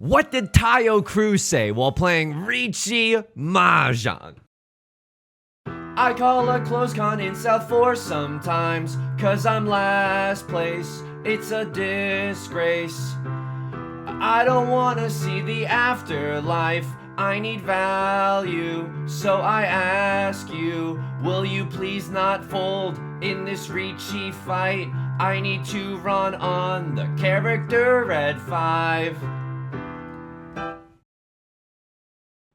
What did Tayo Cruz say while playing Riichi Mahjong? I call a close con in South 4 sometimes, cause I'm last place, it's a disgrace. I don't wanna see the afterlife, I need value, so I ask you, will you please not fold in this Riichi fight? I need to run on the character Red 5.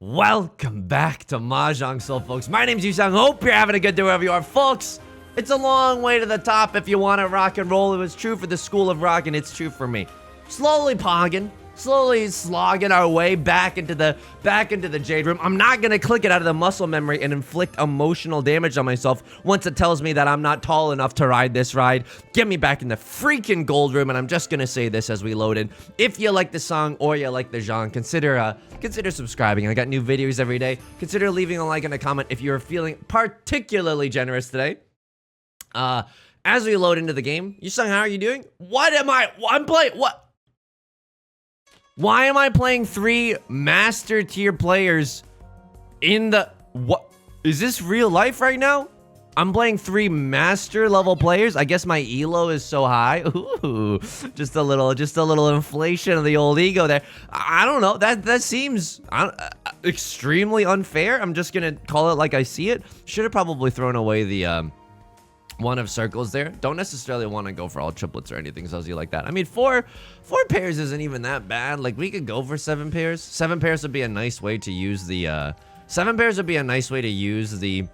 Welcome back to Mahjong Soul, folks. My name's Yusong. Hope you're having a good day wherever you are, folks. It's a long way to the top if you want to rock and roll. It was true for the School of Rock, and it's true for me. Slowly pogging, slowly slogging our way back into the Jade Room. I'm not gonna click it out of the muscle memory and inflict emotional damage on myself once it tells me that I'm not tall enough to ride this ride. Get me back in the freaking Gold Room, and I'm just gonna say this as we load in. If you like the song or you like the genre, consider subscribing. I got new videos every day. Consider leaving a like and a comment if you're feeling particularly generous today. As we load into the game, Yusong, how are you doing? I'm playing, what? Why am I playing 3 master tier players in the, what? Is this real life right now? I'm playing 3 master level players. I guess my elo is so high. Ooh, just a little inflation of the old ego there. I don't know. That seems extremely unfair. I'm just gonna call it like I see it. Should have probably thrown away the one of circles there. Don't necessarily want to go for all triplets or anything Zuzzy like that. I mean, four pairs isn't even that bad. Like, we could go for 7 pairs. 7 pairs would be a nice way to use the 7 pairs would be a nice way to use the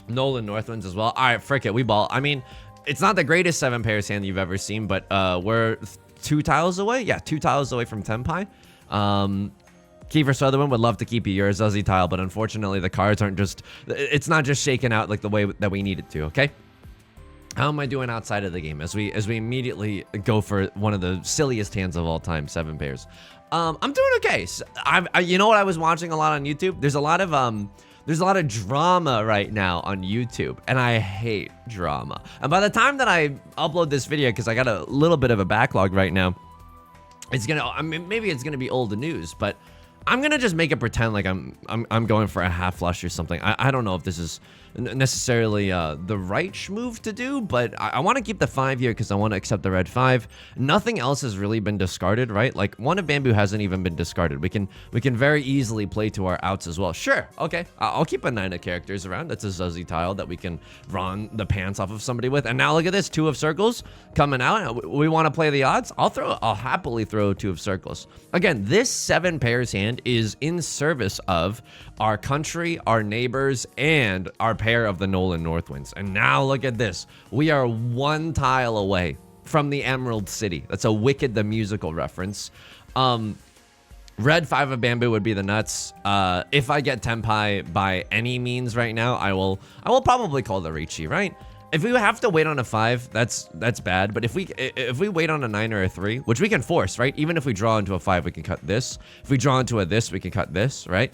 Nolan Northwinds as well. All right, frick it, we ball. I mean, it's not the greatest 7 pairs hand you've ever seen, but we're 2 tiles away. Yeah, 2 tiles away from Tenpai. Kiefer Sutherland would love to keep you your Zuzzy tile, but unfortunately the cards aren't just, it's not just shaken out like the way that we need it to, okay? How am I doing outside of the game as we immediately go for one of the silliest hands of all time, 7 pairs? I'm doing okay. So you know what I was watching a lot on YouTube? There's a lot of drama right now on YouTube, and I hate drama. And by the time that I upload this video, because I got a little bit of a backlog right now, maybe it's gonna be old news, but I'm gonna just make it pretend like I'm going for a half flush or something. I don't know if this is necessarily the right move to do, but I want to keep the 5 here because I want to accept the red 5. Nothing else has really been discarded, right? Like, 1 of bamboo hasn't even been discarded. We can very easily play to our outs as well. Sure, okay, I'll keep a 9 of characters around. That's a Zuzzy tile that we can run the pants off of somebody with. And now look at this, 2 of circles coming out. We want to play the odds. I'll happily throw 2 of circles. Again, this 7 pairs hand is in service of our country, our neighbors, and our pair of the Nolan Northwinds. And now look at this. We are 1 tile away from the Emerald City. That's a Wicked the Musical reference. Red 5 of bamboo would be the nuts. If I get Tenpai by any means right now, I will probably call the Riichi, right? If we have to wait on a 5, that's bad. But if we wait on a 9 or a 3, which we can force, right? Even if we draw into a 5, we can cut this. If we draw into a this, we can cut this, right?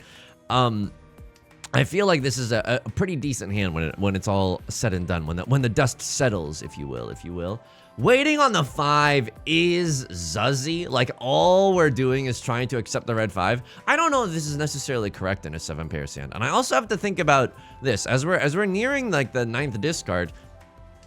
I feel like this is a pretty decent hand when it's all said and done, when the dust settles, if you will. Waiting on the 5 is Zuzzy. Like, all we're doing is trying to accept the red 5. I don't know if this is necessarily correct in a 7 pair hand. And I also have to think about this as we're nearing like the 9th discard.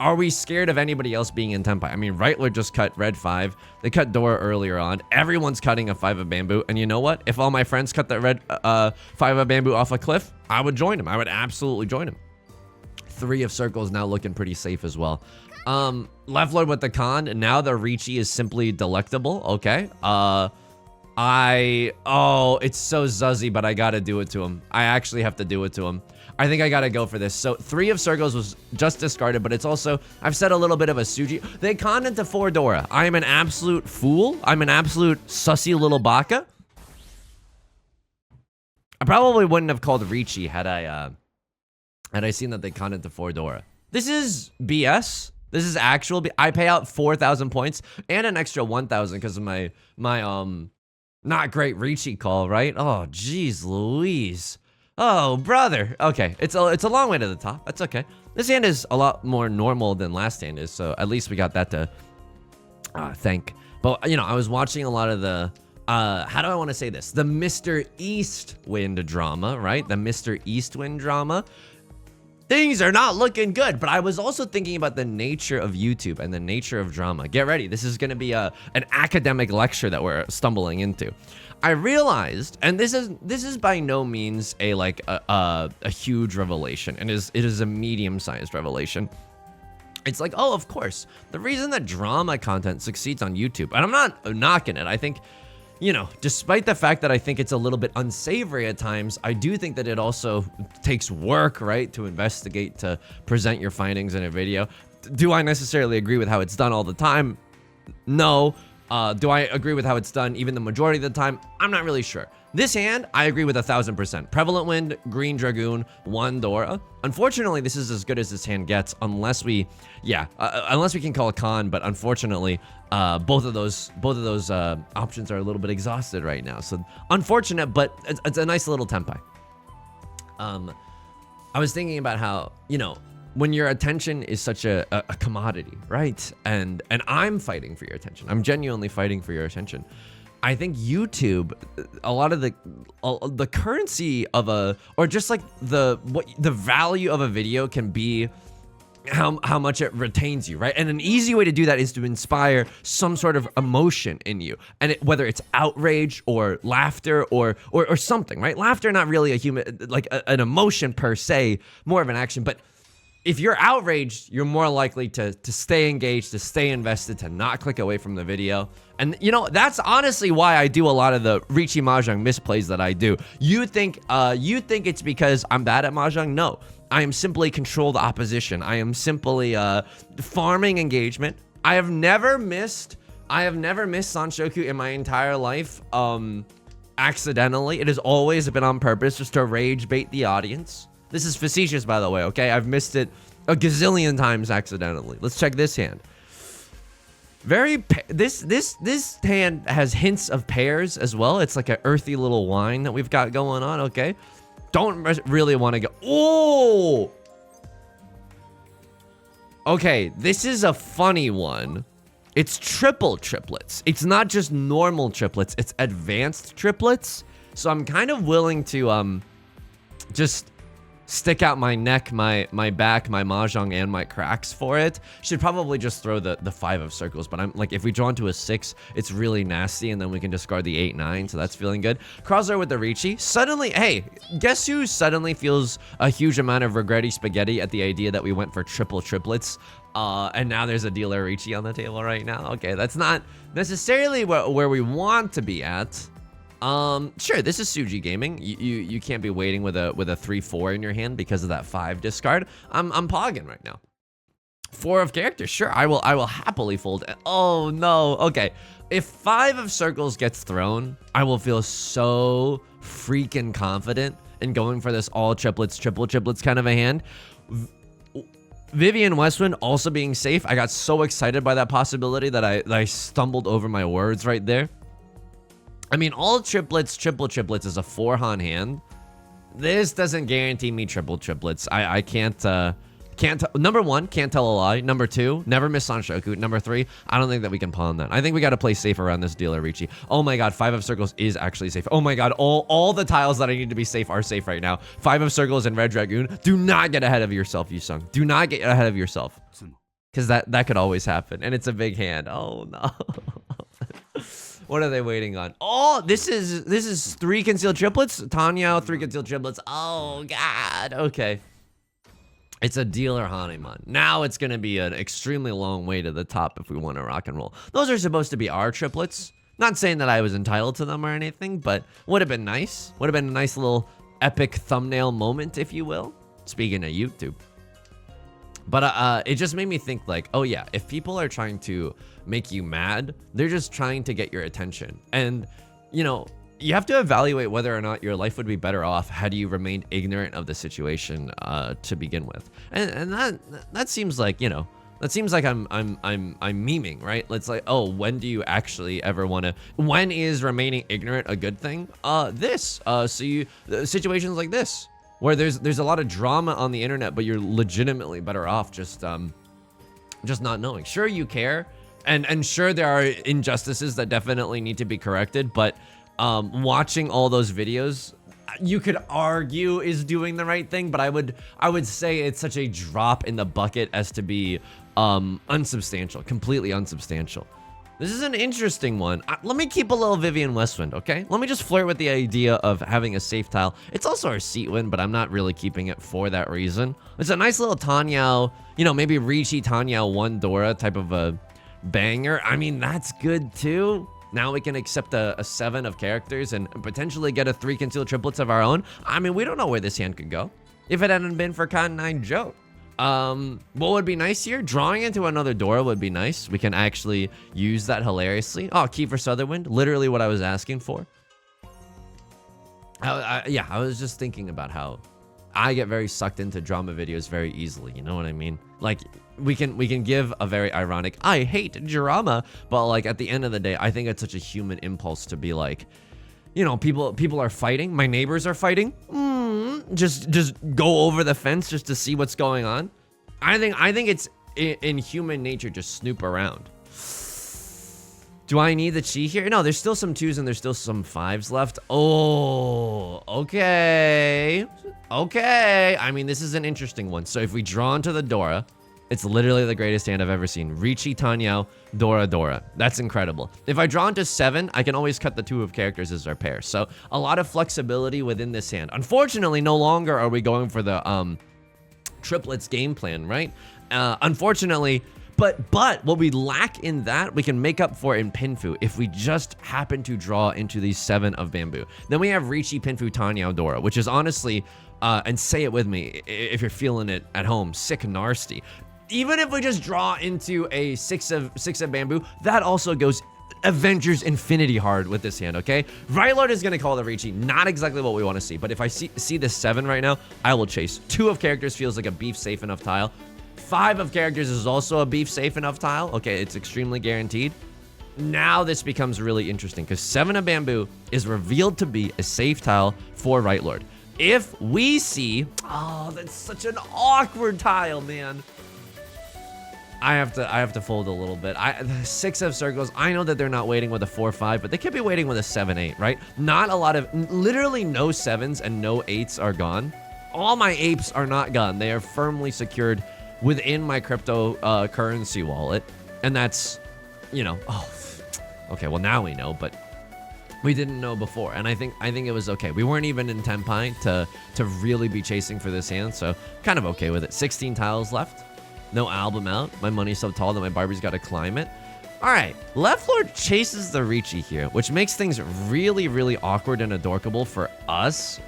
Are we scared of anybody else being in Tenpai? I mean, Reitler just cut red 5. They cut Dora earlier on. Everyone's cutting a 5 of bamboo. And you know what? If all my friends cut that red 5 of bamboo off a cliff, I would join them. I would absolutely join them. 3 of circles now looking pretty safe as well. Left Lord with the con. Now the Riichi is simply delectable. Okay. It's so Zuzzy, but I gotta do it to him. I actually have to do it to him. I think I gotta go for this. So 3 of circles was just discarded, but it's also, I've said a little bit of a Suji. They conned into 4 Dora. I am an absolute fool. I'm an absolute sussy little baka. I probably wouldn't have called Riichi had I seen that they conned into 4 Dora. This is BS. This is actual. I pay out 4,000 points and an extra 1,000 because of my not great Riichi call, right? Oh, geez, Louise. Oh, brother. Okay, it's a long way to the top. That's okay. This hand is a lot more normal than last hand is, so at least we got that to thank. But, you know, I was watching a lot of the how do I want to say this? The Mr. Eastwind drama, right? The Mr. Eastwind drama. Things are not looking good, but I was also thinking about the nature of YouTube and the nature of drama. Get ready. This is going to be an academic lecture that we're stumbling into. I realized, and this is by no means a huge revelation, and it is a medium-sized revelation. It's like, oh, of course, the reason that drama content succeeds on YouTube, and I'm not knocking it. I think, you know, despite the fact that I think it's a little bit unsavory at times, I do think that it also takes work, right, to investigate, to present your findings in a video. Do I necessarily agree with how it's done all the time? No. Do I agree with how it's done even the majority of the time? I'm not really sure. This hand, I agree with 1000%. Prevalent Wind, Green Dragoon, 1 Dora. Unfortunately, this is as good as this hand gets, unless we can call a con. But unfortunately, both of those options are a little bit exhausted right now. So unfortunate, but it's a nice little tempai. I was thinking about how, you know, when your attention is such a commodity, right? And I'm fighting for your attention. I'm genuinely fighting for your attention. I think YouTube, a lot of the currency of or just like the value of a video can be how much it retains you, right? And an easy way to do that is to inspire some sort of emotion in you, and whether it's outrage or laughter or something, right? Laughter, not really a human, like an emotion per se, more of an action, but if you're outraged, you're more likely to stay engaged, to stay invested, to not click away from the video. And, you know, that's honestly why I do a lot of the Riichi Mahjong misplays that I do. You think it's because I'm bad at Mahjong? No. I am simply controlled opposition. I am simply farming engagement. I have never missed Sanshoku in my entire life accidentally. It has always been on purpose, just to rage bait the audience. This is facetious, by the way, okay? I've missed it a gazillion times accidentally. Let's check this hand. This hand has hints of pears as well. It's like an earthy little wine that we've got going on, okay? Don't really want to go. Oh! Okay, this is a funny one. It's triple triplets. It's not just normal triplets. It's advanced triplets. So I'm kind of willing to just stick out my neck, my back, my mahjong, and my cracks for it. Should probably just throw the 5 of circles, but I'm like, if we draw into a 6, it's really nasty, and then we can discard the 8, 9, so that's feeling good. Crossover with the Riichi. Suddenly, hey, guess who suddenly feels a huge amount of regretty spaghetti at the idea that we went for triple triplets? And now there's a dealer Riichi on the table right now. Okay, that's not necessarily where we want to be at. Sure, this is Suji gaming. You can't be waiting with a 3-4 in your hand because of that 5 discard. I'm pogging right now. 4 of characters, sure, I will happily fold. Oh no, okay. If 5 of circles gets thrown, I will feel so freaking confident in going for this all triplets, triple triplets kind of a hand. Vivian Westwind also being safe. I got so excited by that possibility that I stumbled over my words right there. I mean, all triplets, triple triplets is a 4-han hand. This doesn't guarantee me triple triplets. I can't number 1, can't tell a lie. Number 2, never miss Sanshoku. Number 3, I don't think that we can pawn that. I think we got to play safe around this dealer Riichi. Oh my god, 5 of circles is actually safe. Oh my god, all the tiles that I need to be safe are safe right now. 5 of circles and red dragoon. Do not get ahead of yourself, Yusong. Do not get ahead of yourself. Because that could always happen. And it's a big hand. Oh no. What are they waiting on? Oh, this is 3 concealed triplets. Tanyao, 3 concealed triplets. Oh god. Okay. It's a dealer Hanuman. Now it's gonna be an extremely long way to the top if we want to rock and roll. Those are supposed to be our triplets. Not saying that I was entitled to them or anything, but would have been nice. Would have been a nice little epic thumbnail moment, if you will. Speaking of YouTube. But it just made me think like, oh yeah, if people are trying to make you mad, they're just trying to get your attention. And, you know, you have to evaluate whether or not your life would be better off had you remained ignorant of the situation to begin with. And that seems like, you know, that seems like I'm memeing, right? It's like, oh, when do you actually ever want to? When is remaining ignorant a good thing? Situations like this, where there's a lot of drama on the internet, but you're legitimately better off just not knowing. Sure, you care, And sure, there are injustices that definitely need to be corrected, but watching all those videos, you could argue is doing the right thing, but I would say it's such a drop in the bucket as to be unsubstantial, completely unsubstantial. This is an interesting one. Let me keep a little Vivian Westwind, okay? Let me just flirt with the idea of having a safe tile. It's also our seat win, but I'm not really keeping it for that reason. It's a nice little Tenhou, you know, maybe Riichi Tenhou 1 Dora type of a banger. I mean, that's good too. Now we can accept a 7 of characters and potentially get a 3 concealed triplets of our own. I mean, we don't know where this hand could go if it hadn't been for Con 9 Joe. What would be nice here? Drawing into another Dora would be nice. We can actually use that hilariously. Oh, Kiefer Sutherland, literally what I was asking for. Yeah, I was just thinking about how I get very sucked into drama videos very easily. You know what I mean? Like, we can give a very ironic, I hate drama, but like at the end of the day, I think it's such a human impulse to be like, you know, people are fighting. My neighbors are fighting. Just go over the fence just to see what's going on. I think it's in human nature to snoop around. Do I need the chi here? No, there's still some 2s and there's still some 5s left. Oh, okay. Okay. I mean, this is an interesting one. So if we draw into the Dora, it's literally the greatest hand I've ever seen. Riichi Tenhou, Dora Dora. That's incredible. If I draw into 7, I can always cut the 2 of characters as our pair. So a lot of flexibility within this hand. Unfortunately, no longer are we going for the triplets game plan, right? Unfortunately, but what we lack in that, we can make up for in Pinfu if we just happen to draw into these 7 of bamboo. Then we have Riichi Pinfu Tenhou Dora, which is honestly, and say it with me if you're feeling it at home, sick nasty. Even if we just draw into a 6 of bamboo, that also goes Avengers Infinity hard with this hand, okay? Right Lord is gonna call the Riichi, not exactly what we want to see, but if I see this 7 right now, I will chase. 2 of characters feels like a beef safe enough tile. 5 of characters is also a beef safe enough tile. Okay, it's extremely guaranteed. Now this becomes really interesting because 7 of bamboo is revealed to be a safe tile for Right Lord. If we see, oh, that's such an awkward tile, man. I have to fold a little bit. 6 of circles, I know that they're not waiting with a 4-5, but they could be waiting with a 7-8, right? Not a lot of, literally no 7s and no 8s are gone. All my apes are not gone. They are firmly secured within my cryptocurrency wallet. And that's, you know, oh, okay, well now we know, but we didn't know before. And I think it was okay. We weren't even in Tenpai to really be chasing for this hand, so kind of okay with it. 16 tiles left. No album out. My money's so tall that my Barbie's got to climb it. All right, Left Lord chases the Riichi here, which makes things really, really awkward and adorkable for us.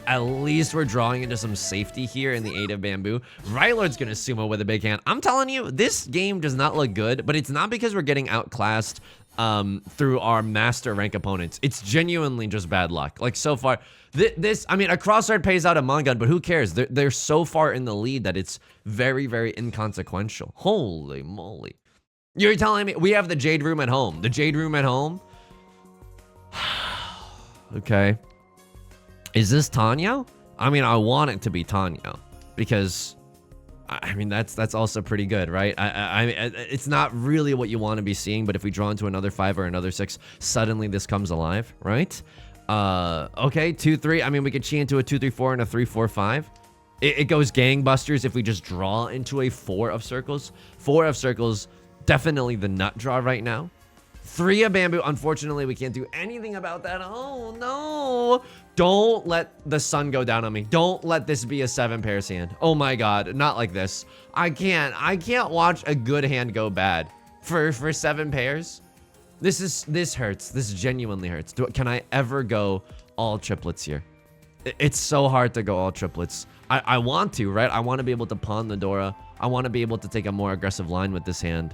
At least we're drawing into some safety here in the 8 of bamboo. Right Lord's gonna sumo with a big hand. I'm telling you, this game does not look good, but it's not because we're getting outclassed through our master rank opponents. It's genuinely just bad luck. Like so far, this, I mean, a crossguard pays out a Mongun, but who cares? They're so far in the lead that it's very, very inconsequential. Holy moly. You're telling me we have the Jade Room at home. The Jade Room at home? Okay. Is this Tenhou? I mean, I want it to be Tenhou because, I mean, that's also pretty good, right? It's not really what you want to be seeing, but if we draw into another 5 or another 6, suddenly this comes alive, right? Okay, 2-3. I mean, we could chi into a 2-3-4 and a 3-4-5. It goes gangbusters if we just draw into a 4 of circles. 4 of circles, definitely the nut draw right now. 3 of bamboo. Unfortunately, we can't do anything about that. Oh, no. Don't let the sun go down on me. Don't let this be a 7 pairs hand. Oh, my God. Not like this. I can't watch a good hand go bad for 7 pairs. This hurts. This genuinely hurts. Can I ever go all triplets here? It's so hard to go all triplets. I want to, right? I want to be able to pawn the Dora. I want to be able to take a more aggressive line with this hand.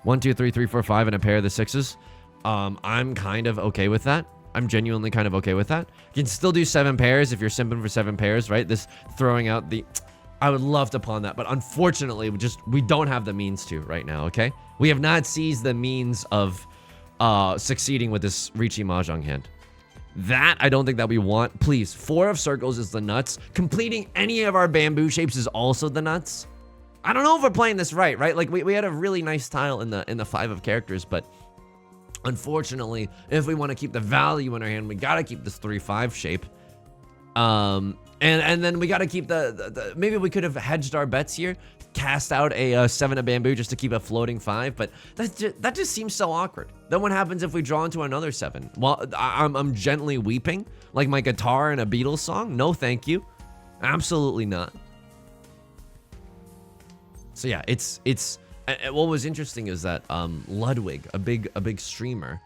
1, 2, 3, 3, 4, 5, and a pair of the 6s. I'm kind of okay with that. I'm genuinely kind of okay with that. You can still do 7 pairs if you're simping for 7 pairs, right? This throwing out the... I would love to pawn that, but unfortunately, we don't have the means to right now, okay? We have not seized the means of succeeding with this Riichi Mahjong hand. That, I don't think that we want. Please, 4 of circles is the nuts. Completing any of our bamboo shapes is also the nuts. I don't know if we're playing this right? Like we had a really nice tile in the 5 of characters, but unfortunately, if we want to keep the value in our hand, we gotta keep this 3-5 shape. And then we gotta keep the maybe we could have hedged our bets here, cast out a 7 of bamboo just to keep a floating 5, but that just seems so awkward. Then what happens if we draw into another 7? Well, I'm gently weeping like my guitar in a Beatles song. No, thank you. Absolutely not. So yeah, it's what was interesting is that Ludwig, a big streamer,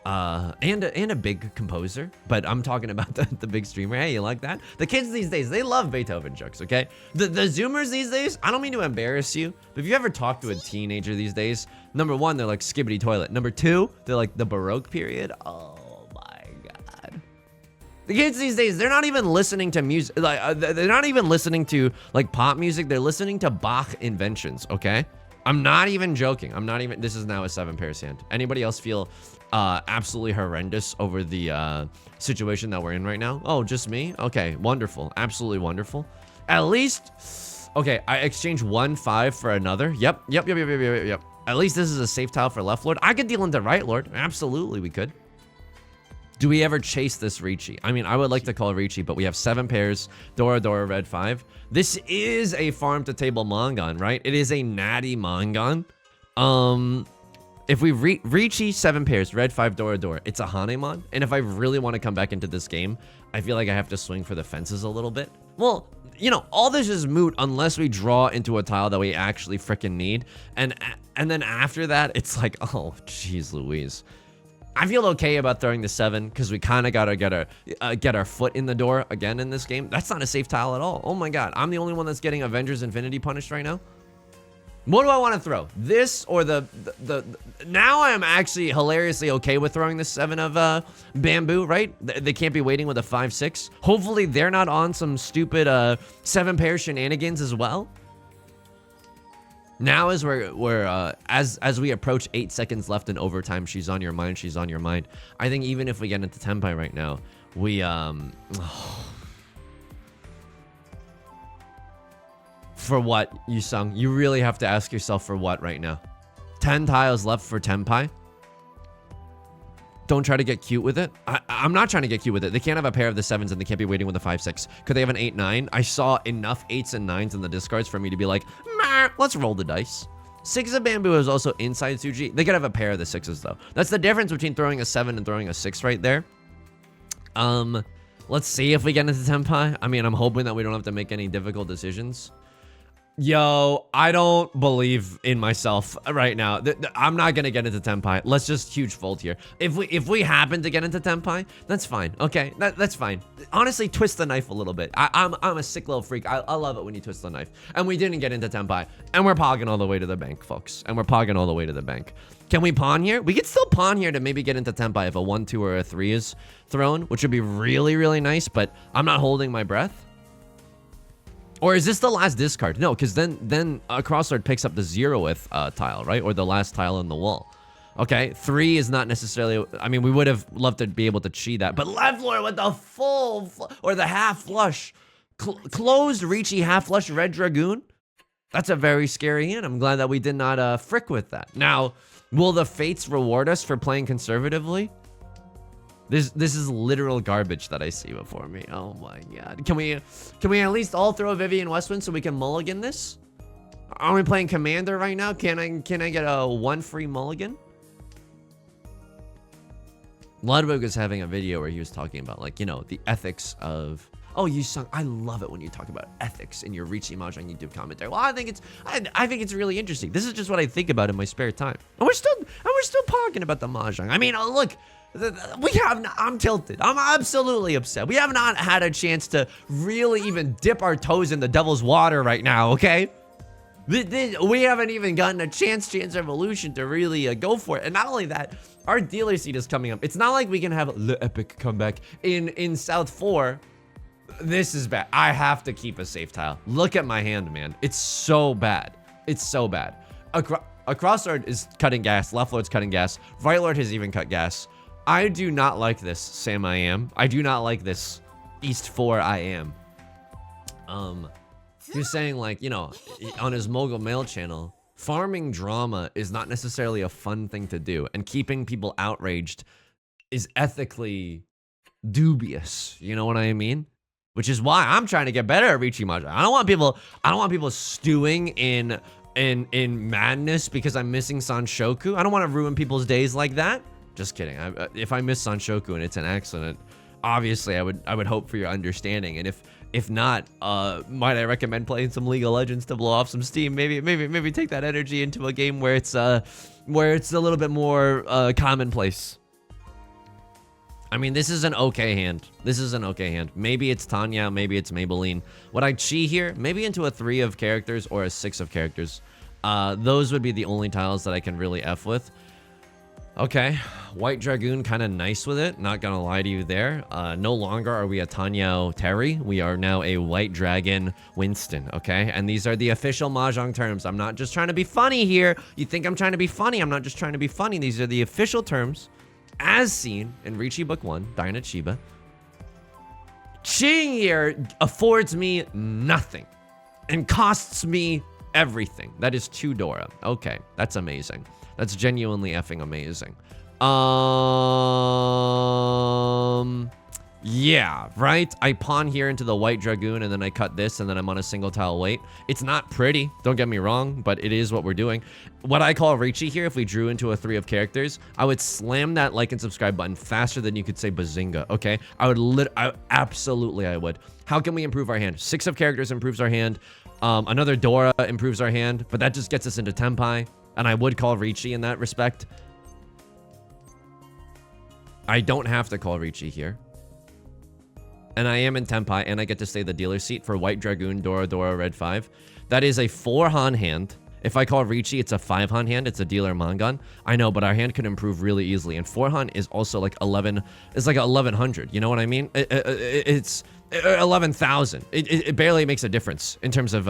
and a big composer, but I'm talking about the big streamer. Hey, you like that? The kids these days, they love Beethoven jokes, okay? The Zoomers these days, I don't mean to embarrass you, but if you ever talk to a teenager these days, number 1, they're like skibbity toilet. Number 2, they're like the Baroque period. Oh my God. The kids these days, they're not even listening to music. Like they're not even listening to like pop music. They're listening to Bach inventions, okay? I'm not even joking. This is now a 7 pair hand. Anybody else feel absolutely horrendous over the situation that we're in right now? Oh, just me? Okay, wonderful. Absolutely wonderful. At least, okay, I exchanged 1-5 for another. Yep. At least this is a safe tile for left lord. I could deal into right lord. Absolutely, we could. Do we ever chase this Riichi? I mean, I would like to call Riichi, but we have 7 pairs. Dora, red 5. This is a farm to table Mongon, right? It is a natty Mongon. If we Riichi 7 pairs, red 5, Dora, it's a Hanemon. And if I really want to come back into this game, I feel like I have to swing for the fences a little bit. Well, you know, all this is moot unless we draw into a tile that we actually freaking need. And then after that, it's like, oh, geez Louise. I feel okay about throwing the 7 because we kind of gotta get our foot in the door again in this game. That's not a safe tile at all. Oh my God, I'm the only one that's getting Avengers Infinity punished right now. What do I want to throw? This or the now I am actually hilariously okay with throwing the 7 of bamboo, right? They can't be waiting with a 5-6. Hopefully they're not on some stupid 7 pair shenanigans as well. Now as as we approach 8 seconds left in overtime, she's on your mind. I think even if we get into Tenpai right now, we for what, Yusong? You really have to ask yourself for what right now. 10 tiles left for Tenpai. Don't try to get cute with it. I'm not trying to get cute with it. They can't have a pair of the 7s and they can't be waiting with a 5-6. Could they have an 8-9? I saw enough 8s and 9s in the discards for me to be like, let's roll the dice. 6 of bamboo is also inside Tsuji. They could have a pair of the 6s though. That's the difference between throwing a 7 and throwing a 6 right there. Let's see if we get into Tenpai. I mean, I'm hoping that we don't have to make any difficult decisions. Yo, I don't believe in myself right now. I'm not gonna get into Tenpai. Let's just huge fold here. If we happen to get into Tenpai, that's fine. Okay, that's fine. Honestly, twist the knife a little bit. I'm a sick little freak. I love it when you twist the knife. And we didn't get into Tenpai. And we're pogging all the way to the bank, folks. And we're pogging all the way to the bank. Can we pawn here? We could still pawn here to maybe get into Tenpai if a 1, 2, or a 3 is thrown, which would be really, really nice, but I'm not holding my breath. Or is this the last discard? No, because then a crossword picks up the 0th tile, right? Or the last tile on the wall. Okay, 3 is not necessarily... I mean, we would have loved to be able to cheat that. But left lord with the full... or the half flush. Closed Riichi half flush red dragoon. That's a very scary hand. I'm glad that we did not frick with that. Now, will the fates reward us for playing conservatively? This is literal garbage that I see before me. Oh my God. Can we at least all throw Vivian Westwind so we can mulligan this? Are we playing Commander right now? Can I get a 1 free mulligan? Ludwig was having a video where he was talking about, like, you know, the ethics of... Oh, Yusong, I love it when you talk about ethics in your Riichi Mahjong YouTube commentary. Well, I think it's really interesting. This is just what I think about in my spare time. And we're still talking about the Mahjong. I mean, look... I'm tilted. I'm absolutely upset. We have not had a chance to really even dip our toes in the devil's water right now, okay? We haven't even gotten a chance evolution to really go for it. And not only that, our dealer seat is coming up. It's not like we can have the epic comeback in South 4. This is bad. I have to keep a safe tile. Look at my hand, man. It's so bad. It's so bad. A cross lord is cutting gas. Left lord's cutting gas. Right lord has even cut gas. I do not like this, Sam I am. I do not like this, East 4 I am. He was saying, like, you know, on his Mogul Mail channel, farming drama is not necessarily a fun thing to do, and keeping people outraged is ethically dubious. You know what I mean? Which is why I'm trying to get better at Riichi Mahjong. I don't want people stewing in madness because I'm missing Sanshoku. I don't want to ruin people's days like that. Just kidding. If I miss Sanshoku and it's an accident, obviously I would hope for your understanding. And if not, might I recommend playing some League of Legends to blow off some steam? Maybe take that energy into a game where it's a little bit more commonplace. I mean, this is an okay hand. This is an okay hand. Maybe it's Tanya, maybe it's Maybelline. Would I chi here? Maybe into a 3 of characters or a 6 of characters. Those would be the only tiles that I can really F with. Okay, White Dragoon, kind of nice with it. Not gonna lie to you there. No longer are we a Tanyao Terry. We are now a White Dragon Winston, okay? And these are the official Mahjong terms. I'm not just trying to be funny here. You think I'm trying to be funny? I'm not just trying to be funny. These are the official terms as seen in Riichi Book 1, Dyna Chiba. Chiing here affords me nothing and costs me everything. That is 2 Dora. Okay, that's amazing. That's genuinely effing amazing. Yeah, right? I pawn here into the White Dragoon, and then I cut this, and then I'm on a single tile wait. It's not pretty, don't get me wrong, but it is what we're doing. What I call Riichi here, if we drew into a 3 of characters, I would slam that like and subscribe button faster than you could say bazinga, okay? Absolutely I would. How can we improve our hand? 6 of characters improves our hand. Another Dora improves our hand, but that just gets us into Tenpai. And I would call Riichi in that respect. I don't have to call Riichi here. And I am in Tenpai, and I get to stay the dealer seat for White Dragoon, Dora, Red 5. That is a 4-Han hand. If I call Riichi, it's a 5-Han hand. It's a dealer Mangan. I know, but our hand could improve really easily. And 4-Han is also like 11. It's like 1100. You know what I mean? It's 11,000. It barely makes a difference in terms of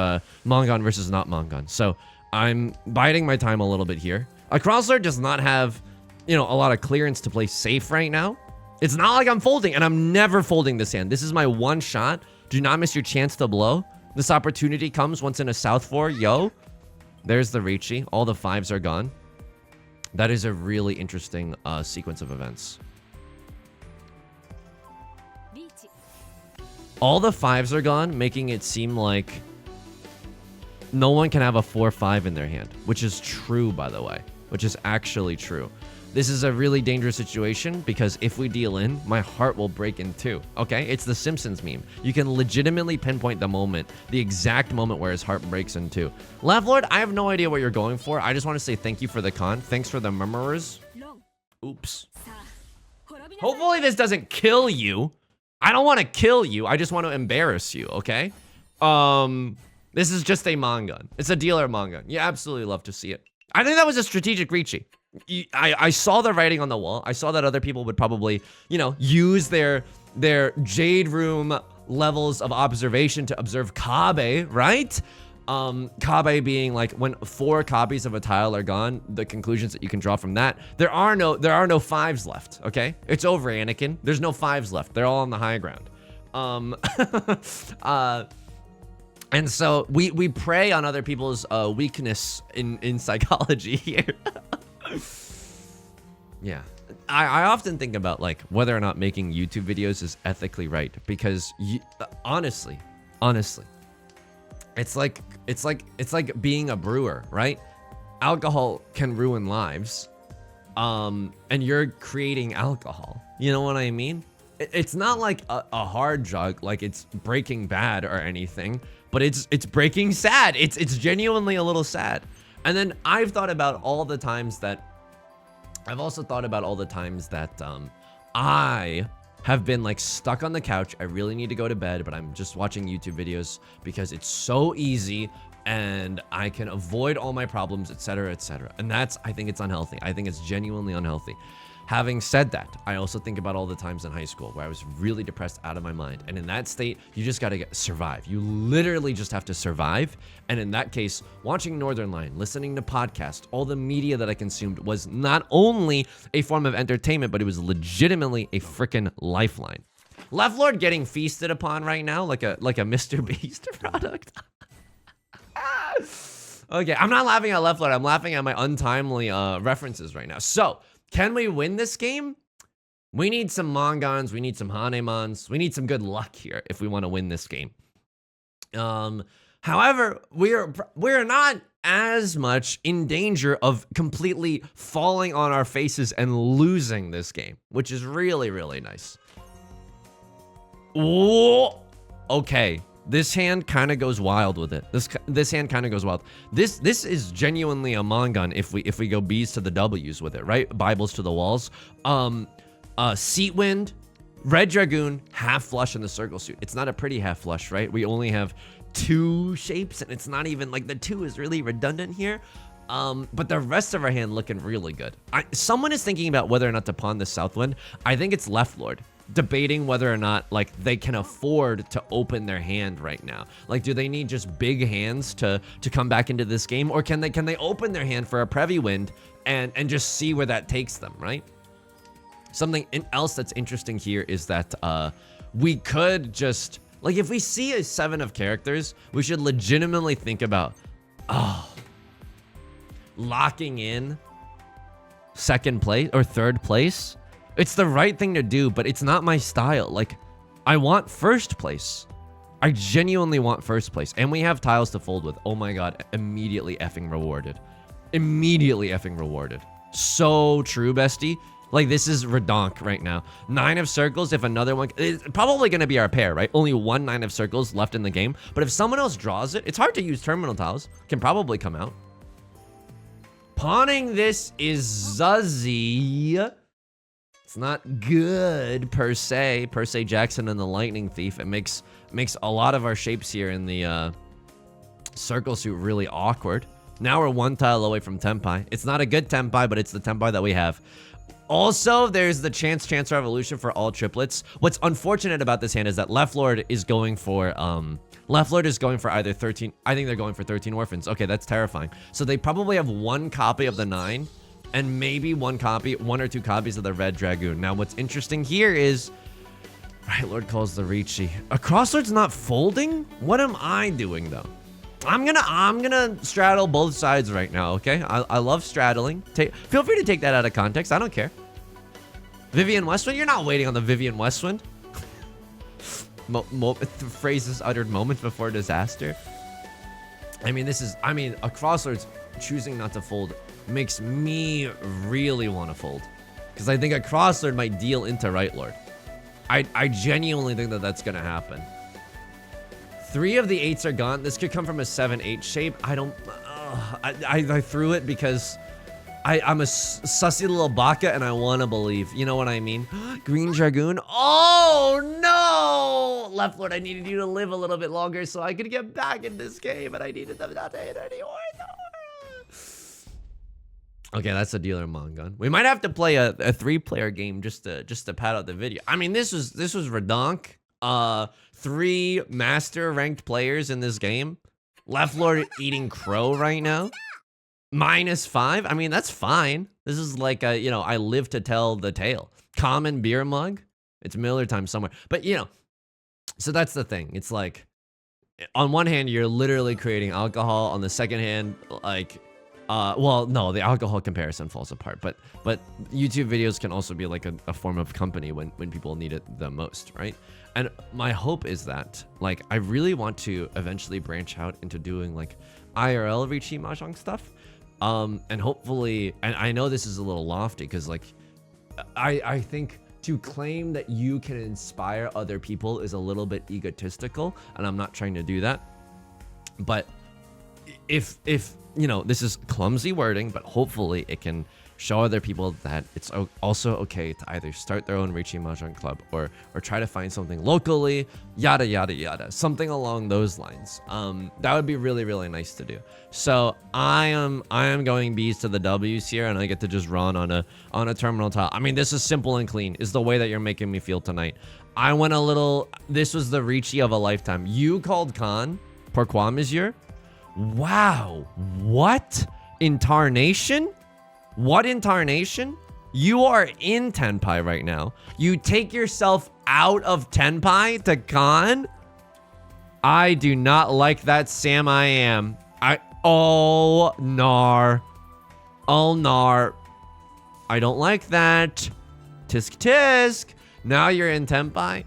Mangan versus not Mangan. So I'm biding my time a little bit here. A Crosslord does not have, you know, a lot of clearance to play safe right now. It's not like I'm folding, and I'm never folding this hand. This is my one shot. Do not miss your chance to blow. This opportunity comes once in a South 4. Yo. There's the Riichi. All the 5s are gone. That is a really interesting sequence of events. All the 5s are gone, making it seem like no one can have a 4-5 in their hand, which is true, by the way, which is actually true. This is a really dangerous situation because if we deal in, my heart will break in 2. Okay, it's the Simpsons meme. You can legitimately pinpoint the moment, the exact moment where his heart breaks in 2. Left Lord, I have no idea what you're going for. I just want to say thank you for the con. Thanks for the murmurers. Oops. Hopefully this doesn't kill you. I don't want to kill you. I just want to embarrass you, okay? This is just a Mangan. It's a dealer Mangan. You absolutely love to see it. I think that was a strategic Riichi. I saw the writing on the wall. I saw that other people would probably, you know, use their Jade Room levels of observation to observe Kabe, right? Kabe being like when 4 copies of a tile are gone, the conclusions that you can draw from that. There are no 5s left, okay? It's over, Anakin. There's no 5s left. They're all on the high ground. And so we prey on other people's weakness in psychology here. Yeah, I often think about like whether or not making YouTube videos is ethically right because honestly, it's like being a brewer, right? Alcohol can ruin lives, and you're creating alcohol. You know what I mean? It's not like a hard drug, like it's Breaking Bad or anything, but it's Breaking Sad. It's genuinely a little sad. And then I've also thought about all the times that I have been like stuck on the couch. I really need to go to bed, but I'm just watching YouTube videos because it's so easy and I can avoid all my problems, etc., etc. And I think it's unhealthy. I think it's genuinely unhealthy. Having said that, I also think about all the times in high school where I was really depressed out of my mind. And in that state, you just got to survive. You literally just have to survive. And in that case, watching Northern Line, listening to podcasts, all the media that I consumed was not only a form of entertainment, but it was legitimately a freaking lifeline. Left Lord getting feasted upon right now like a Mr. Beast product. Okay, I'm not laughing at left Lord. I'm laughing at my untimely references right now. So, can we win this game? We need some Mongons. We need some Hanemons. We need some good luck here if we want to win this game. However, we're not as much in danger of completely falling on our faces and losing this game, which is really, really nice. Whoa. Okay. This hand kind of goes wild with it. This hand kind of goes wild. This is genuinely a Mongon if we go B's to the W's with it, right? Bibles to the walls. Seat wind, red dragoon, half flush in the circle suit. It's not a pretty half flush, right? We only have 2 shapes, and it's not even like the 2 is really redundant here. But the rest of our hand looking really good. Someone is thinking about whether or not to pawn the south wind. I think it's left lord. Debating whether or not like they can afford to open their hand right now. Like, do they need just big hands to come back into this game, or can they open their hand for a Previ wind and just see where that takes them, right? Something else that's interesting here is that we could just like, if we see a 7 of characters, we should legitimately think about locking in second place or third place. It's the right thing to do, but it's not my style. Like, I want first place. I genuinely want first place. And we have tiles to fold with. Oh my god, immediately effing rewarded. Immediately effing rewarded. So true, bestie. Like, this is redonk right now. 9 of circles, if another one... It's probably going to be our pair, right? Only 1 9 of circles left in the game. But if someone else draws it, it's hard to use terminal tiles. Can probably come out. Pawning this is Zuzzy. It's not good per se. Jackson and the Lightning Thief. It makes a lot of our shapes here in the circle suit really awkward. Now we're 1 tile away from Tenpai. It's not a good Tenpai, but it's the Tenpai that we have. Also, there's the chance revolution for all triplets. What's unfortunate about this hand is that left lord is going for either 13. I think they're going for 13 orphans. Okay, that's terrifying. So they probably have 1 copy of the 9. And maybe 1 or 2 copies of the red dragoon. Now, what's interesting here is, right lord calls the Riichi. A crosslord's not folding? What am I doing though? I'm gonna straddle both sides right now. Okay, I love straddling. Feel free to take that out of context. I don't care. Vivian Westwind, you're not waiting on the Vivian Westwind. Phrases uttered moments before disaster. I mean, a crosslord's choosing not to fold makes me really want to fold, because I think a crosslord might deal into right lord. I genuinely think that that's gonna happen. 3 of the 8s are gone. This could come from a 7-8 shape. I threw it because I'm a sussy little baka and I want to believe. You know what I mean? Green dragoon. Oh no! Left lord, I needed you to live a little bit longer so I could get back in this game, and I needed them not to hit anymore. Okay, that's a dealer Mongon. We might have to play a 3-player game just to pad out the video. I mean, this was redonk. 3 master ranked players in this game. Left lord eating crow right now. -5. I mean, that's fine. This is like a, I live to tell the tale. Common beer mug. It's Miller time somewhere. But so that's the thing. It's like, on one hand, you're literally creating alcohol. On the second hand, like, well, no, the alcohol comparison falls apart, but YouTube videos can also be like a form of company when people need it the most, right? And my hope is that, like, I really want to eventually branch out into doing like IRL Riichi Mahjong stuff, and hopefully, and I know this is a little lofty because, like, I think to claim that you can inspire other people is a little bit egotistical, and I'm not trying to do that. But if this is clumsy wording, but hopefully it can show other people that it's also okay to either start their own Riichi Mahjong club or try to find something locally, yada yada yada, something along those lines. That would be really, really nice to do. So I am going B's to the W's here, and I get to just run on a terminal tile. I mean, this is simple and clean, is the way that you're making me feel tonight. I went a little, this was the Riichi of a lifetime. You called Khan, Pourquoi Monsieur? Wow, what in tarnation? What in tarnation? You are in Tenpai right now. You take yourself out of Tenpai to Khan? I do not like that, Sam. I am. Oh, nar. Oh, nar. I don't like that. Tisk tisk. Now you're in Tenpai.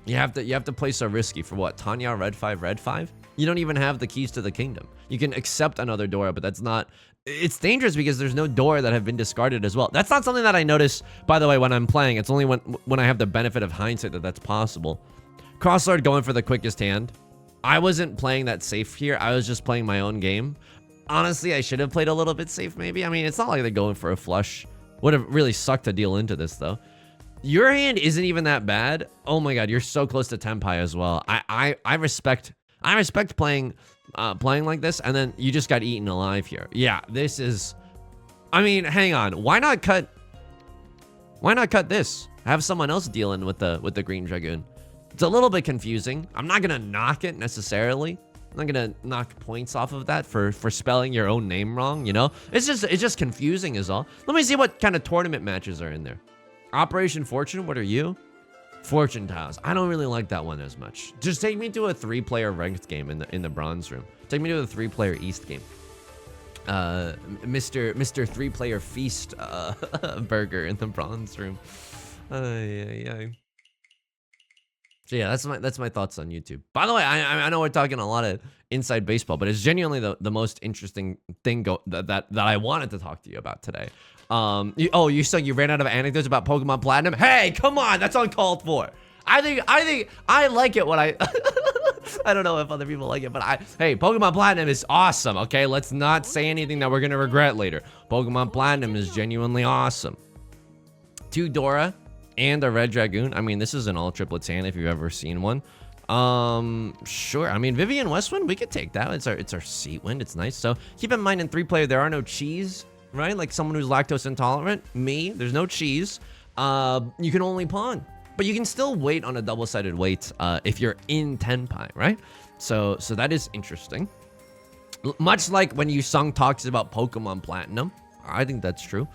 You have to play so risky for what? Tanya, red 5. You don't even have the keys to the kingdom. You can accept another door, but that's not... It's dangerous because there's no door that have been discarded as well. That's not something that I notice, by the way, when I'm playing. It's only when I have the benefit of hindsight that that's possible. Crosslord going for the quickest hand. I wasn't playing that safe here. I was just playing my own game. Honestly, I should have played a little bit safe maybe. I mean, it's not like they're going for a flush. Would have really sucked to deal into this though. Your hand isn't even that bad. Oh my god, you're so close to Tenpai as well. I respect playing like this, and then you just got eaten alive here. Yeah, this is... I mean, hang on. Why not cut this? Have someone else deal in with the Green Dragoon. It's a little bit confusing. I'm not gonna knock it necessarily. I'm not gonna knock points off of that for spelling your own name wrong, you know? It's just confusing is all. Let me see what kind of tournament matches are in there. Operation Fortune, what are you? Fortune Tiles. I don't really like that one as much. Just take me to a 3-player ranked game in the Bronze Room. Take me to a 3-player East game. Mr. 3-player Feast burger in the Bronze Room. So yeah, that's my thoughts on YouTube. By the way, I know we're talking a lot of inside baseball, but it's genuinely the most interesting thing that I wanted to talk to you about today. You ran out of anecdotes about Pokemon Platinum? Hey, come on, that's uncalled for. I think I like it when I I don't know if other people like it, but hey, Pokemon Platinum is awesome, okay? Let's not say anything that we're gonna regret later. Pokemon Platinum is genuinely awesome. 2 Dora and a Red Dragoon. I mean, this is an all triplets hand if you've ever seen one. Sure. I mean, Vivian Westwind, we could take that. It's our seat wind. It's nice. So keep in mind in 3-player, there are no cheese, right? Like someone who's lactose intolerant, me, there's no cheese. You can only pawn, but you can still wait on a double-sided wait if you're in Tenpai, right? So that is interesting. Much like when Yusong talks about Pokemon Platinum, I think that's true.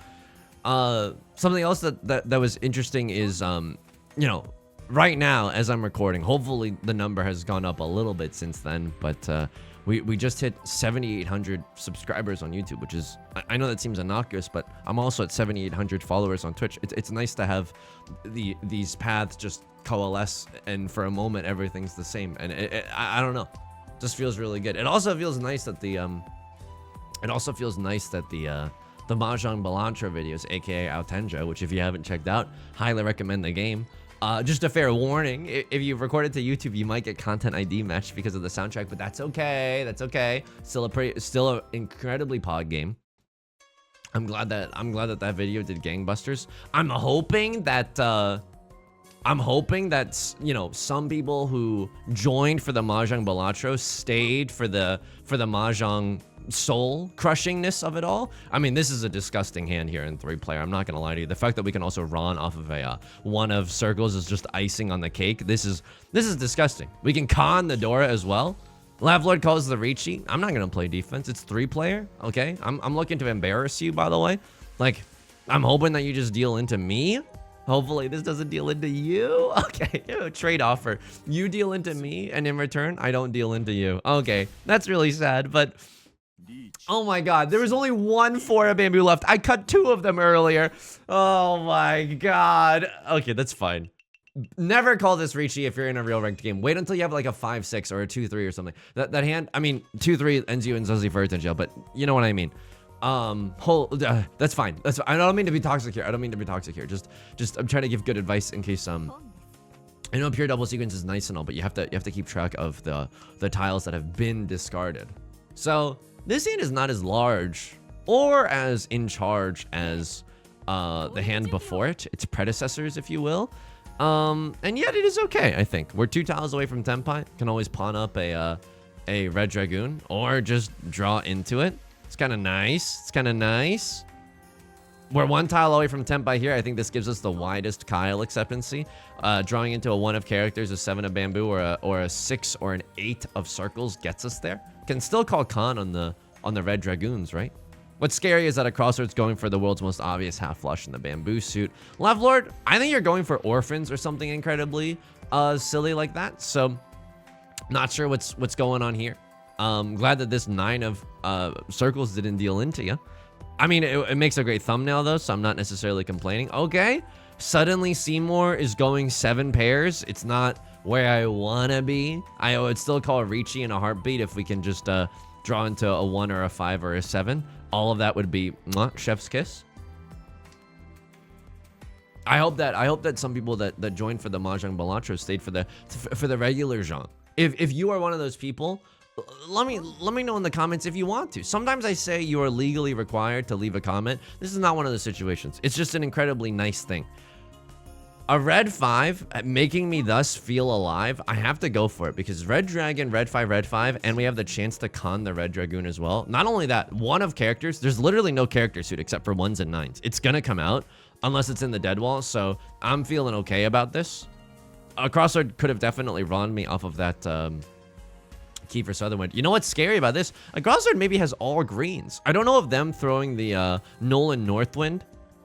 Something else that was interesting is, you know, right now as I'm recording, hopefully the number has gone up a little bit since then, but we just hit 7,800 subscribers on YouTube, which is, I know that seems innocuous, but I'm also at 7,800 followers on Twitch. It's nice to have these paths just coalesce, and for a moment everything's the same, and I don't know, just feels really good. It also feels nice that the the Mahjong Balantra videos, aka Altenja, which if you haven't checked out, highly recommend the game. Just a fair warning, if you've recorded to YouTube, you might get content ID matched because of the soundtrack, but that's okay. That's okay. Still an incredibly pog game. I'm glad that video did gangbusters. I'm hoping that you know, some people who joined for the Mahjong Balatro stayed for the Mahjong Soul crushingness of it all. I mean, this is a disgusting hand here in 3-player. I'm not gonna lie to you. The fact that we can also run off of a one of circles is just icing on the cake. This is disgusting. We can con the Dora as well. Lavlord calls the Riichi. I'm not gonna play defense. It's 3-player. Okay, I'm looking to embarrass you, by the way. Like, I'm hoping that you just deal into me. Hopefully this doesn't deal into you. Okay, trade offer. You deal into me, and in return, I don't deal into you. Okay, that's really sad, but oh my god, there was only 1 Flora Bamboo left. I cut 2 of them earlier. Oh my god. Okay, that's fine. Never call this Riichi if you're in a real ranked game. Wait until you have like a 5-6 or a 2-3 or something. That hand, I mean, 2-3 ends you in Zuzi Furton jail, but you know what I mean. That's fine. I don't mean to be toxic here. Just I'm trying to give good advice in case I know pure double sequence is nice and all, but you have to keep track of the tiles that have been discarded. So this hand is not as large or as in charge as the hand before it, its predecessors, if you will. And yet it is okay, I think. We're 2 tiles away from Tenpai. Can always pawn up a Red Dragoon or just draw into it. It's kind of nice. We're 1 tile away from Tenpai here. I think this gives us the widest Kyle acceptancy. Drawing into a 1 of characters, a 7 of bamboo, or a 6 or an 8 of circles gets us there. Can still call con on the Red Dragoons, right? What's scary is that a Crossroads going for the world's most obvious half flush in the bamboo suit. Lavlord, I think you're going for orphans or something incredibly silly like that. So not sure what's going on here. Glad that this 9 of circles didn't deal into you. I mean, it makes a great thumbnail though, so I'm not necessarily complaining. Okay, suddenly Seymour is going 7 pairs. It's not where I wanna be. I would still call Riichi in a heartbeat if we can just draw into a 1 or a 5 or a 7. All of that would be mwah, chef's kiss. I hope that some people that joined for the Mahjong Balatro stayed for the regular genre. If you are one of those people, let me know in the comments if you want to. Sometimes I say you are legally required to leave a comment. This is not one of those situations. It's just an incredibly nice thing. A red 5 making me thus feel alive. I have to go for it because red dragon, red 5, and we have the chance to con the red dragoon as well. Not only that, one of characters, there's literally no character suit except for 1s and 9s. It's gonna come out unless it's in the dead wall, so I'm feeling okay about this. A crossroad could have definitely run me off of that Kiefer Sutherland. You know what's scary about this? A crossroad maybe has all greens. I don't know if them throwing the Nolan Northwind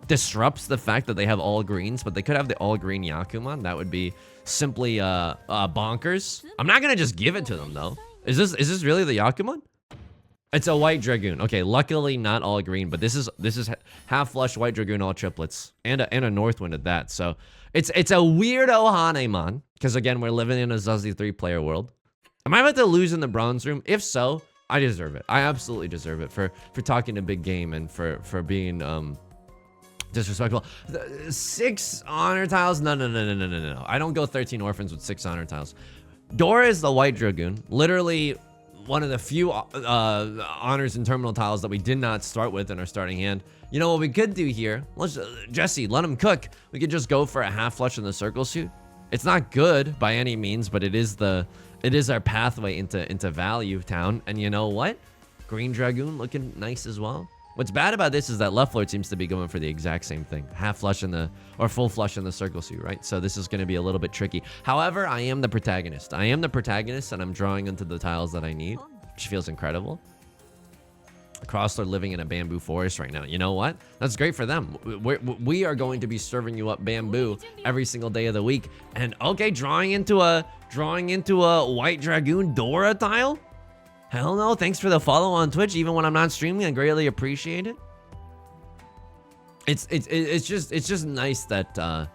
disrupts the fact that they have all greens, but they could have the all green Yakuman. That would be simply bonkers. I'm not gonna just give it to them though. Is this really the Yakuman? It's a white dragoon. Okay, luckily not all green, but this is half flush white dragoon, all triplets, and a Northwind at that. So it's a weirdo Hanemon, because again we're living in a Zazie 3-player world. Am I about to lose in the bronze room? If so, I deserve it. I absolutely deserve it for talking a big game and for being disrespectful. 6 honor tiles? No. I don't go 13 orphans with 6 honor tiles. Dora is the white dragoon. Literally one of the few honors and terminal tiles that we did not start with in our starting hand. You know what we could do here? Let's Jesse, let him cook. We could just go for a half flush in the circle suit. It's not good by any means, but it is our pathway into value town. And you know what? Green dragoon looking nice as well. What's bad about this is that left lord seems to be going for the exact same thing. Half flush in the, or full flush in the circle suit, right? So this is going to be a little bit tricky. However, I am the protagonist. I am the protagonist and I'm drawing into the tiles that I need, which feels incredible. Crosslord living in a bamboo forest right now. You know what? That's great for them. We are going to be serving you up bamboo every single day of the week. And okay, drawing into a white dragoon Dora tile? Hell no, thanks for the follow on Twitch. Even when I'm not streaming, I greatly appreciate it. It's just nice that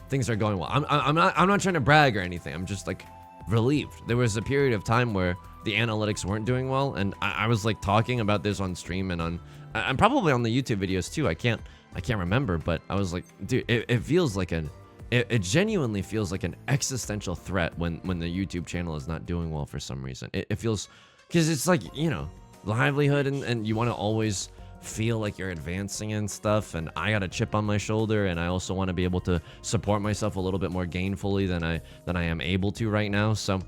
things are going well. I'm not trying to brag or anything. I'm just like relieved. There was a period of time where the analytics weren't doing well, and I was like talking about this on stream and I'm probably on the YouTube videos too. I can't remember, but I was like, dude, it feels like it genuinely feels like an existential threat when the YouTube channel is not doing well for some reason. It feels, because it's like, you know, livelihood and you want to always feel like you're advancing and stuff, and I got a chip on my shoulder, and I also want to be able to support myself a little bit more gainfully than I am able to right now. So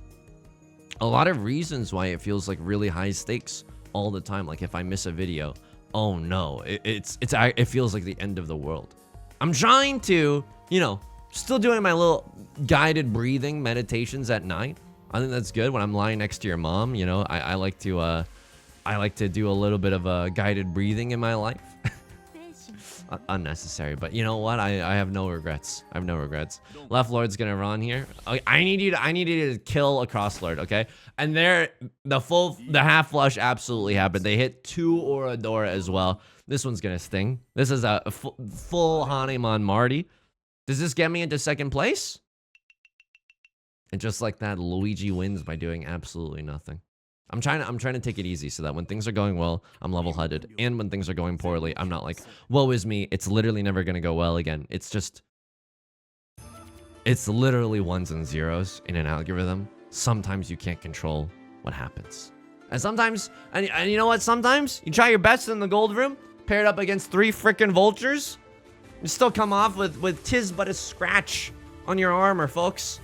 a lot of reasons why it feels like really high stakes all the time. Like if I miss a video, oh no, it feels like the end of the world. I'm trying to, you know, still doing my little guided breathing meditations at night. I think that's good when I'm lying next to your mom. You know, I like to do a little bit of guided breathing in my life. Unnecessary, but you know what? I have no regrets. I have no regrets. Left Lord's gonna run here. Okay, I need you to kill a cross Lord, okay? And there, the half flush absolutely happened. They hit 2 Oradora as well. This one's gonna sting. This is a full Hanemon Marty. Does this get me into second place? And just like that, Luigi wins by doing absolutely nothing. I'm trying to take it easy so that when things are going well, I'm level-headed. And when things are going poorly, I'm not like, woe is me, it's literally never going to go well again. It's literally 1s and 0s in an algorithm. Sometimes you can't control what happens. And sometimes, and you know what, sometimes you try your best in the gold room, paired up against 3 frickin' vultures, you still come off with tis but a scratch on your armor, folks.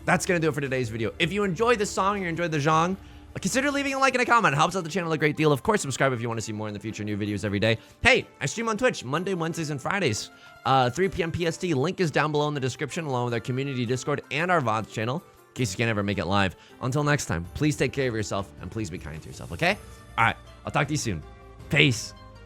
That's going to do it for today's video. If you enjoyed this song or you enjoyed the genre, consider leaving a like and a comment. It helps out the channel a great deal. Of course, subscribe if you want to see more in the future. New videos every day. Hey, I stream on Twitch Monday, Wednesdays, and Fridays. 3 p.m. PST. Link is down below in the description, along with our community Discord and our VODs channel, in case you can't ever make it live. Until next time, please take care of yourself and please be kind to yourself, okay? All right, I'll talk to you soon. Peace.